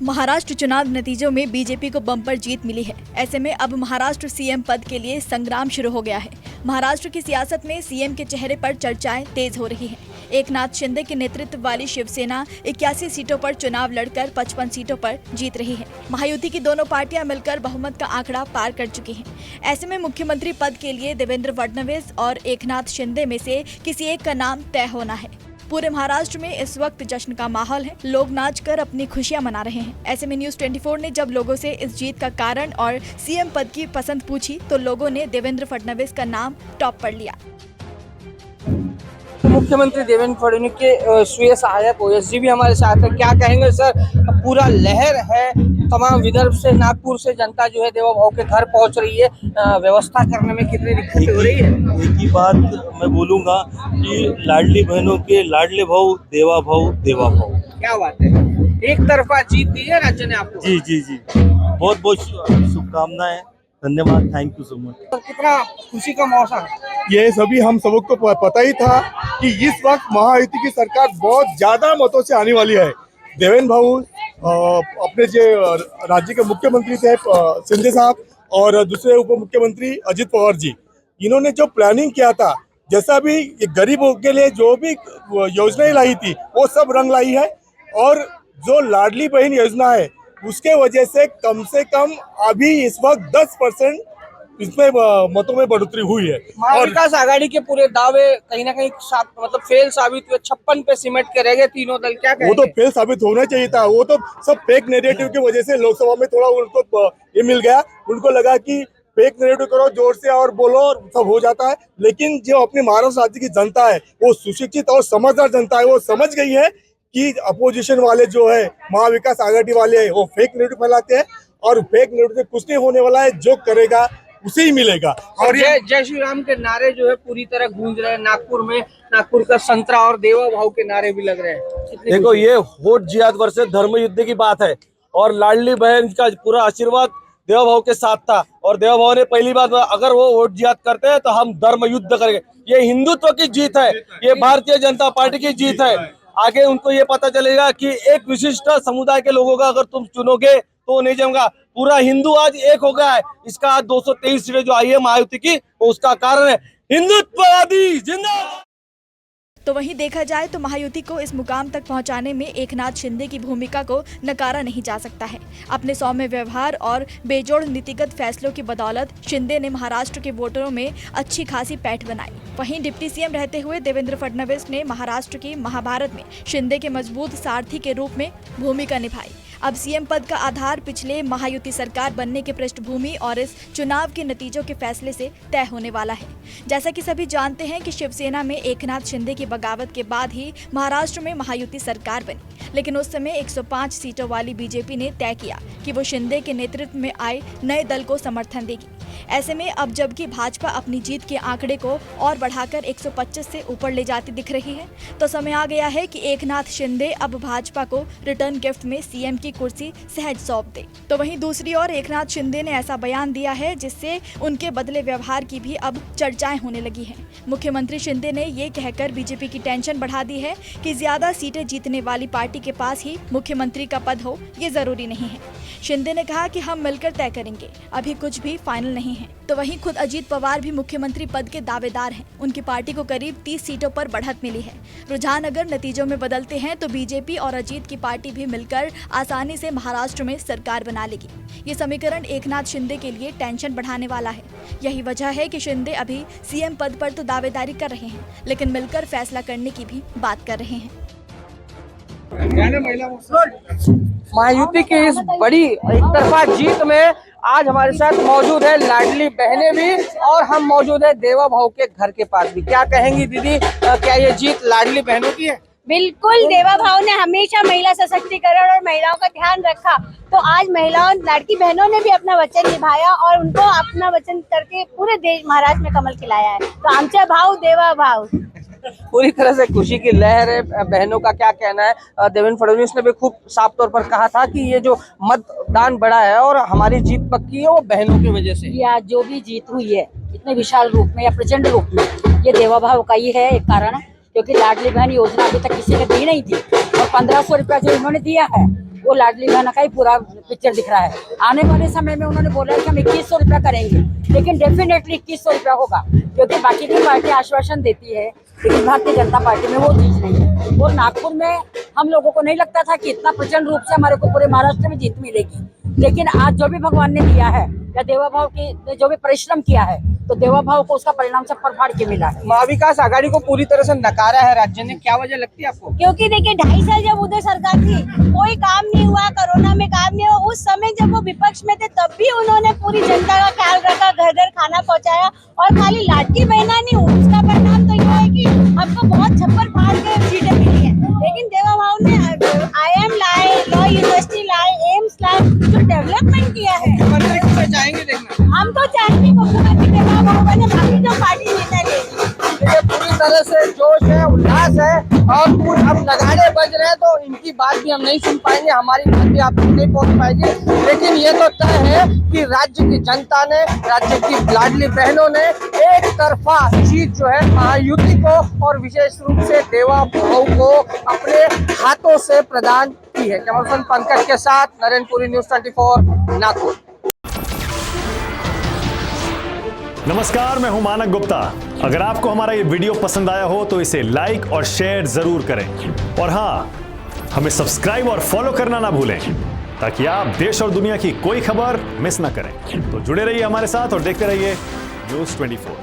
महाराष्ट्र चुनाव नतीजों में बीजेपी को बम्पर जीत मिली है। ऐसे में अब महाराष्ट्र सीएम पद के लिए संग्राम शुरू हो गया है। महाराष्ट्र की सियासत में सीएम के चेहरे पर चर्चाएं तेज हो रही हैं। एकनाथ शिंदे के नेतृत्व वाली शिवसेना 81 सीटों पर चुनाव लड़कर 55 सीटों पर जीत रही है। महायुति की दोनों पार्टियां मिलकर बहुमत का आंकड़ा पार कर चुकी हैं। ऐसे में मुख्यमंत्री पद के लिए देवेंद्र फडणवीस और एकनाथ शिंदे में से किसी एक का नाम तय होना है। पूरे महाराष्ट्र में इस वक्त जश्न का माहौल है। लोग नाच कर अपनी खुशियां मना रहे हैं। ऐसे में न्यूज़ 24 ने जब लोगों से इस जीत का कारण और सीएम पद की पसंद पूछी तो लोगों ने देवेंद्र फडणवीस का नाम टॉप पर लिया। मुख्यमंत्री देवेंद्र फडणवीस के स्वीय सहायक ओएसडी भी हमारे साथ है। क्या कहेंगे सर, पूरा लहर है, तमाम विदर्भ से, नागपुर से जनता जो है देवा भाव के घर पहुंच रही है। व्यवस्था करने में कितनी दिक्कत हो रही है? एक ही बात मैं बोलूंगा कि लाडली बहनों के लाडले भाव देवा भाव देवा भाव। क्या बात है, एक तरफा जीत दी है राज्य ने आपको। जी जी जी, बहुत बहुत शुभकामनाएं, धन्यवाद, थैंक यू सो मच। तो कितना खुशी का मौसम है। ये सभी हम सबको पता ही था कि इस वक्त महायुति की सरकार बहुत ज्यादा मतों से आने वाली है। देवेंद्र भाऊ अपने जो राज्य के मुख्यमंत्री थे शिंदे साहब और दूसरे उप मुख्यमंत्री अजित पवार जी, इन्होंने जो प्लानिंग किया था, जैसा भी गरीबों के लिए जो भी योजनाएं लाई थी वो सब रंग लाई है। और जो लाडली बहन योजना है उसके वजह से कम अभी इस वक्त 10% इसमें मतों में बढ़ोतरी हुई है। और विकास आघाड़ी के पूरे दावे कहीं ना कहीं मतलब फेल साबित हुए। 56 पे सिमट के रह गए तीनों दल। क्या कहेंगे? वो तो फेल साबित होना चाहिए था। वो तो सब फेक नैरेटिव की वजह से लोकसभा में थोड़ा उनको ये मिल गया। उनको लगा कि फेक नैरेटिव करो, जोर से और बोलो और सब हो जाता है। लेकिन जो अपने महाराष्ट्र राज्य की जनता है वो सुशिक्षित और समझदार जनता है। वो समझ गई है कि अपोजिशन वाले जो है महाविकास आघाड़ी वाले है वो फेक नैरेटिव फैलाते हैं और फेक नैरेटिव से कुछ नहीं होने वाला है। जो करेगा उसे ही मिलेगा। और जय श्री राम के नारे जो है पूरी तरह गूंज रहे हैं नागपुर में। नागपुर का संतरा और देवा भाव के नारे भी लग रहे हैं। देखो, ये वोट जिहाद वर्सेस धर्म युद्ध की बात है और लाडली बहन का पूरा आशीर्वाद देवा भाव के साथ था। और देवा भाव ने पहली बार अगर वो वोट जिहाद करते हैं तो हम धर्म युद्ध करेंगे। ये हिंदुत्व की जीत है, ये भारतीय जनता पार्टी की जीत है। आगे उनको ये पता चलेगा कि एक विशिष्ट समुदाय के लोगों का अगर तुम चुनोगे तो नहीं जमेगा। पूरा हिंदू आज एक हो गया है। इसका आज 223 सीटें जो आई है महायुति की, तो उसका कारण है हिंदुत्ववादी जिंदाबाद। तो वहीं देखा जाए तो महायुति को इस मुकाम तक पहुंचाने में एकनाथ शिंदे की भूमिका को नकारा नहीं जा सकता है। अपने सौम्य व्यवहार और बेजोड़ नीतिगत फैसलों की बदौलत शिंदे ने महाराष्ट्र के वोटरों में अच्छी खासी पैठ बनाई। वहीं डिप्टी सीएम रहते हुए देवेंद्र फडणवीस ने महाराष्ट्र की महाभारत में शिंदे के मजबूत सारथी के रूप में भूमिका निभाई। अब सीएम पद का आधार पिछले महायुति सरकार बनने के पृष्ठभूमि और इस चुनाव के नतीजों के फैसले से तय होने वाला है। जैसा कि सभी जानते हैं कि शिवसेना में एकनाथ शिंदे की बगावत के बाद ही महाराष्ट्र में महायुति सरकार बनी, लेकिन उस समय 105 सीटों वाली बीजेपी ने तय किया कि वो शिंदे के नेतृत्व में आए नए दल को समर्थन देगी। ऐसे में अब जबकि भाजपा अपनी जीत के आंकड़े को और बढ़ाकर 125 से ऊपर ले जाती दिख रही है, तो समय आ गया है कि एकनाथ शिंदे अब भाजपा को रिटर्न गिफ्ट में सीएम की कुर्सी सहज सौंप दे। तो वहीं दूसरी ओर एकनाथ शिंदे ने ऐसा बयान दिया है जिससे उनके बदले व्यवहार की भी अब चर्चाएं होने लगी हैं। मुख्यमंत्री शिंदे ने ये कहकर बीजेपी की टेंशन बढ़ा दी है कि ज्यादा सीटें जीतने वाली पार्टी के पास ही मुख्यमंत्री का पद हो ये जरूरी नहीं है। शिंदे ने कहा कि हम मिलकर तय करेंगे, अभी कुछ भी फाइनल नहीं है। तो वहीं खुद अजीत पवार भी मुख्यमंत्री पद के दावेदार हैं। उनकी पार्टी को करीब 30 सीटों पर बढ़त मिली है। रुझान अगर नतीजों में बदलते हैं तो बीजेपी और अजीत की पार्टी भी मिलकर आसानी से महाराष्ट्र में सरकार बना लेगी। ये समीकरण एकनाथ शिंदे के लिए टेंशन बढ़ाने वाला है। यही वजह है कि शिंदे अभी सीएम पद पर तो दावेदारी कर रहे हैं, लेकिन मिलकर फैसला करने की भी बात कर रहे हैं। महायुति की इस बड़ी एक तरफा जीत में आज हमारे साथ मौजूद है लाडली बहनें भी और हम मौजूद है देवा भाव के घर के पास भी। क्या कहेंगी दीदी, क्या ये जीत लाडली बहनों की है? बिल्कुल, देवा भाव ने हमेशा महिला सशक्तिकरण और महिलाओं का ध्यान रखा, तो आज महिलाओं लड़की बहनों ने भी अपना वचन निभाया और उनको अपना वचन करके पूरे देश महाराष्ट्र में कमल खिलाया है। तो आमचा भाव देवा भाव। पूरी तरह से खुशी की लहर है। बहनों का क्या कहना है? देवेंद्र फडणवीस ने भी खूब साफ तौर पर कहा था कि ये जो मतदान बढ़ा है और हमारी जीत पक्की है वो बहनों की वजह से। या जो भी जीत हुई है इतने विशाल रूप में या प्रचंड रूप में, ये देवा भाव का ही है एक कारण, क्योंकि लाडली बहन योजना अभी तक किसी ने दी नहीं थी और 1500 रुपया जो इन्होंने दिया है वो लाडली बहन का ही पूरा पिक्चर दिख रहा है। आने वाले समय में उन्होंने बोला है कि हम 2100 रुपया करेंगे, लेकिन डेफिनेटली 2100 रुपया होगा, क्योंकि बाकी की पार्टी आश्वासन देती है लेकिन भारतीय जनता पार्टी में वो चीज नहीं है। और नागपुर में हम लोगों को नहीं लगता था कि इतना प्रचंड रूप से हमारे को पूरे महाराष्ट्र में जीत मिलेगी, लेकिन आज जो भी भगवान ने दिया है या देवा भाव की जो भी परिश्रम किया है, तो देवा भाव को उसका परिणाम सब पर फाड़ के मिला है। महाविकास आघाड़ी को पूरी तरह से नकारा है राज्य ने, क्या वजह लगती है आपको? क्योंकि देखिए 2.5 साल जब उधर सरकार थी कोई काम नहीं हुआ, कोरोना में काम नहीं हुआ, उस समय जब वो विपक्ष में थे तब भी उन्होंने पूरी जनता का ख्याल रखा, घर घर खाना पहुंचाया, और खाली लाडली बहना नहीं, उसका परिणाम तो यह है कि हमको बहुत छप्पर फाड़ के सीटें मिली है। लेकिन देवा भाव ने IIM लाए, लॉ यूनिवर्सिटी लाए, एम्स लाए, जो डेवलपमेंट किया है, मुख्यमंत्री को चाहेंगे देखना? हम तो चाहेंगे मुख्यमंत्री देवा भाव बने, बाकी जो पार्टी नेता लेगी। ये पूरी तरह से जोश है, उल्लास है, और पूरे अब नगाड़े बज रहे हैं, तो इनकी बात भी हम नहीं सुन पाएंगे, हमारी बात भी आप तक नहीं पहुंच पाएगी। लेकिन ये तो तय है कि राज्य की जनता ने, राज्य की लाडली बहनों ने एक तरफा जीत जो है महायुति को और विशेष रूप से देवा भाव को अपने हाथों से प्रदान की है। कैमरामैन पंकज के साथ नरेंद्रपुरी, न्यूज़ 24 नागपुर। नमस्कार, मैं हूं मानक गुप्ता। अगर आपको हमारा ये वीडियो पसंद आया हो तो इसे लाइक और शेयर जरूर करें, और हाँ, हमें सब्सक्राइब और फॉलो करना ना भूलें, ताकि आप देश और दुनिया की कोई खबर मिस ना करें। तो जुड़े रहिए हमारे साथ और देखते रहिए न्यूज़ 24।